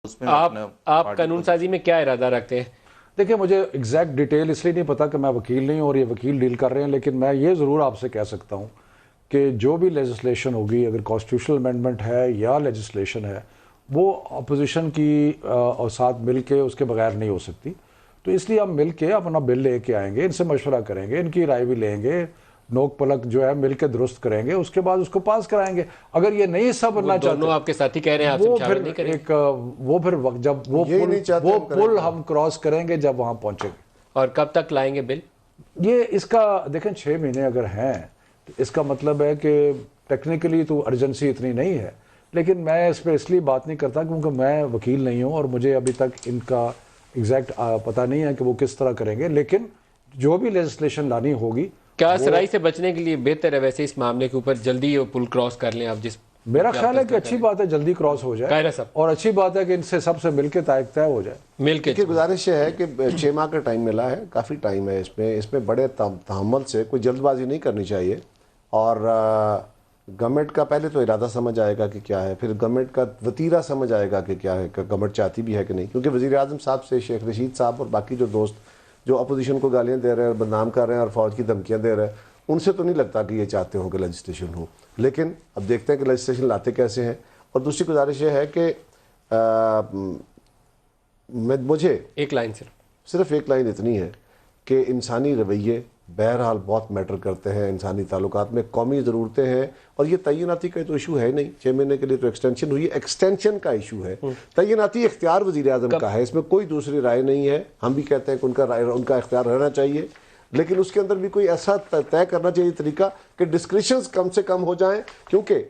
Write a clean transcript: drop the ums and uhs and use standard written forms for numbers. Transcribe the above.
آپ قانون سازی میں کیا ارادہ رکھتے ہیں؟ دیکھیں مجھے ایگزیکٹ ڈیٹیل اس لیے نہیں پتا کہ میں وکیل نہیں ہوں اور یہ وکیل ڈیل کر رہے ہیں، لیکن میں یہ ضرور آپ سے کہہ سکتا ہوں کہ جو بھی لیجسلیشن ہوگی، اگر کانسٹیٹیوشنل امینڈمنٹ ہے یا لیجسلیشن ہے، وہ اپوزیشن کی اور ساتھ مل کے اس کے بغیر نہیں ہو سکتی. تو اس لیے ہم مل کے اپنا بل لے کے آئیں گے، ان سے مشورہ کریں گے، ان کی رائے بھی لیں گے، نوک پلک جو ہے مل کے درست کریں گے، اس کے بعد اس کو پاس کرائیں گے. اگر یہ نہیں حصہ بننا چاہتے، دونوں آپ کے ساتھی کہہ رہے ہیں آپ سے مشاورت نہیں کریں گے؟ وہ پھر جب وہ پل ہم کراس کریں گے جب وہاں پہنچیں گے. اور کب تک لائیں گے بل؟ یہ اس کا دیکھیں 6 مہینے اگر ہیں تو اس کا مطلب ہے کہ ٹیکنیکلی تو ارجنسی اتنی نہیں ہے، لیکن میں اس پہ اس لیے بات نہیں کرتا کیونکہ میں وکیل نہیں ہوں اور مجھے ابھی تک ان کا ایگزیکٹ پتہ نہیں ہے کہ وہ کس طرح کریں گے. لیکن جو بھی لیجسلیشن لانی ہوگی، کیا سرائی سے بچنے کے لیے بہتر ہے ویسے اس معاملے کے اوپر جلدی وہ پل کراس کر لیں آپ؟ جس میرا خیال ہے کہ اچھی بات ہے جلدی کراس ہو جائے، اور اچھی بات ہے کہ ان سے سب سے مل کے طے ہو جائے. مل کے گزارش یہ ہے کہ 6 ماہ کا ٹائم ملا ہے، کافی ٹائم ہے اس میں بڑے تحمل سے، کوئی جلد بازی نہیں کرنی چاہیے. اور گورنمنٹ کا پہلے تو ارادہ سمجھ آئے گا کہ کیا ہے، پھر گورنمنٹ کا وتیرہ سمجھ آئے گا کہ کیا ہے، کہ گورنمنٹ چاہتی بھی ہے کہ نہیں. کیونکہ وزیر اعظم صاحب سے شیخ رشید صاحب اور باقی جو دوست جو اپوزیشن کو گالیاں دے رہے ہیں اور بدنام کر رہے ہیں اور فوج کی دھمکیاں دے رہے ہیں، ان سے تو نہیں لگتا کہ یہ چاہتے ہوں کہ لیجسلیشن ہو. لیکن اب دیکھتے ہیں کہ لیجسلیشن لاتے کیسے ہیں. اور دوسری گزارش یہ ہے کہ مجھے ایک لائن صرف ایک لائن اتنی ہے کہ انسانی رویے بہرحال بہت میٹر کرتے ہیں انسانی تعلقات میں. قومی ضرورتیں ہیں، اور یہ تعیناتی کا تو ایشو ہے نہیں. 6 مہینے کے لیے تو ایکسٹینشن ہوئی ہے، ایکسٹینشن کا ایشو ہے. تعیناتی اختیار وزیر اعظم کا ہے، اس میں کوئی دوسری رائے نہیں ہے. ہم بھی کہتے ہیں کہ ان کا اختیار رہنا چاہیے، لیکن اس کے اندر بھی کوئی ایسا طے کرنا چاہیے طریقہ کہ ڈسکریشنز کم سے کم ہو جائیں. کیونکہ